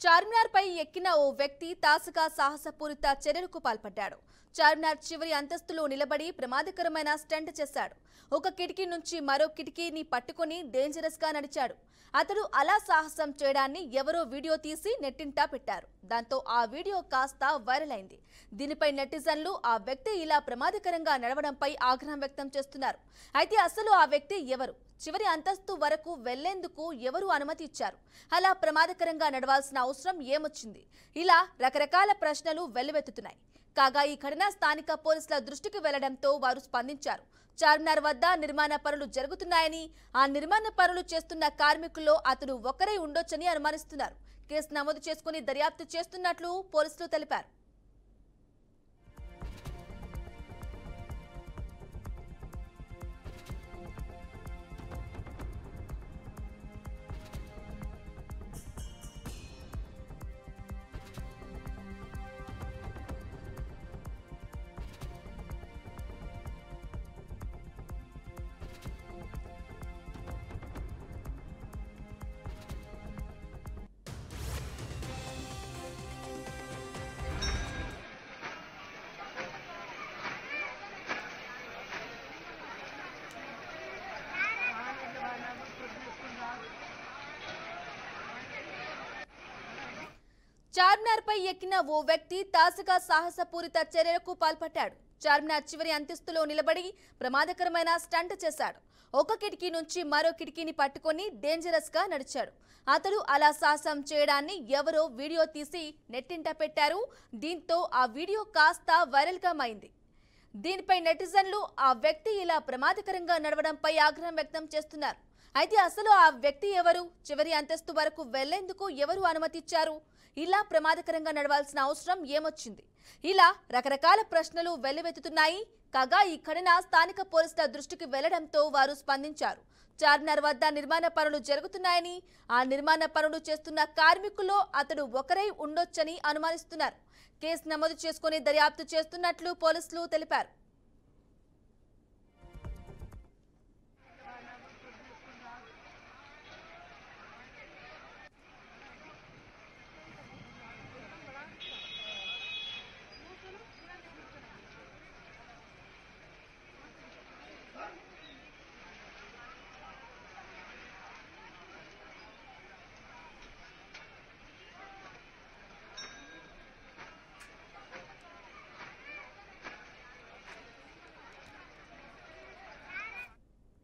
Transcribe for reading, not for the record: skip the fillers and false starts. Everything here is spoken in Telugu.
చార్మినార్ పై ఎక్కిన ఓ వ్యక్తి తాసుగా సాహసపూరిత చర్యలకు పాల్పడ్డాడు. చార్మినార్ చివరి అంతస్తులో నిలబడి ప్రమాదకరమైన స్టంట్ చేశాడు. ఒక కిటికీ నుంచి మరో కిటికీని పట్టుకొని డేంజరస్ గా నడిచాడు. అతడు అలా సాహసం చేయడాన్ని ఎవరో వీడియో తీసి నెట్టింటా పెట్టారు. దాంతో ఆ వీడియో కాస్త వైరల్ అయింది. దీనిపై నెటిజన్లు ఆ వ్యక్తి ఇలా ప్రమాదకరంగా నడవడంపై ఆగ్రహం వ్యక్తం చేస్తున్నారు. అయితే అసలు ఆ వ్యక్తి ఎవరు? చివరి అంతస్తు వరకు వెళ్లేందుకు ఎవరు అనుమతి ఇచ్చారు? అలా ప్రమాదకరంగా నడవాల్సిన అవసరం ఏమొచ్చింది? ఇలా రకరకాల ప్రశ్నలు వెల్లువెత్తుతున్నాయి. కాగా ఈ ఘటన స్థానిక పోలీసుల దృష్టికి వెళ్లడంతో వారు స్పందించారు. చార్మినార్ వద్ద నిర్మాణ పనులు జరుగుతున్నాయని, ఆ నిర్మాణ పనులు చేస్తున్న కార్మికుల్లో అతడు ఒకరే ఉండొచ్చని అనుమానిస్తున్నారు. కేసు నమోదు చేసుకుని దర్యాప్తు చేస్తున్నట్లు పోలీసులు తెలిపారు. చార్మినార్ పై ఎక్కిన ఓ వ్యక్తి తాజాగా సాహసపూరిత చర్యలకు పాల్పడ్డాడు. చార్మినార్ చివరి అంతస్తులో నిలబడి ప్రమాదకరమైన స్టంట్ చేశాడు. ఒక కిటికీ నుంచి మరో కిటికీని పట్టుకొని డేంజరస్ గా నడిచాడు. అతడు అలా సాహసం చేయడాన్ని ఎవరో వీడియో తీసి నెట్టింట పెట్టారు. దీంతో ఆ వీడియో కాస్త వైరల్ గా మారింది. దీనిపై నెటిజన్లు ఆ వ్యక్తి ఇలా ప్రమాదకరంగా నడవడంపై ఆగ్రహం వ్యక్తం చేస్తున్నారు. అయితే అసలు ఆ వ్యక్తి ఎవరు? చివరి అంతస్తు వరకు వెళ్లేందుకు ఎవరు అనుమతి ఇచ్చారు? ఇలా ప్రమాదకరంగా నడవాల్సిన అవసరం ఏమొచ్చింది? ఇలా రకరకాల ప్రశ్నలు వెల్లువెత్తుతున్నాయి. కాగా ఈ ఘటన స్థానిక పోలీసుల దృష్టికి వెళ్లడంతో వారు స్పందించారు. చార్మినార్ వద్ద నిర్మాణ పనులు జరుగుతున్నాయని, ఆ నిర్మాణ పనులు చేస్తున్న కార్మికుల్లో అతడు ఒకరై ఉండొచ్చని అనుమానిస్తున్నారు. కేసు నమోదు చేసుకుని దర్యాప్తు చేస్తున్నట్లు పోలీసులు తెలిపారు.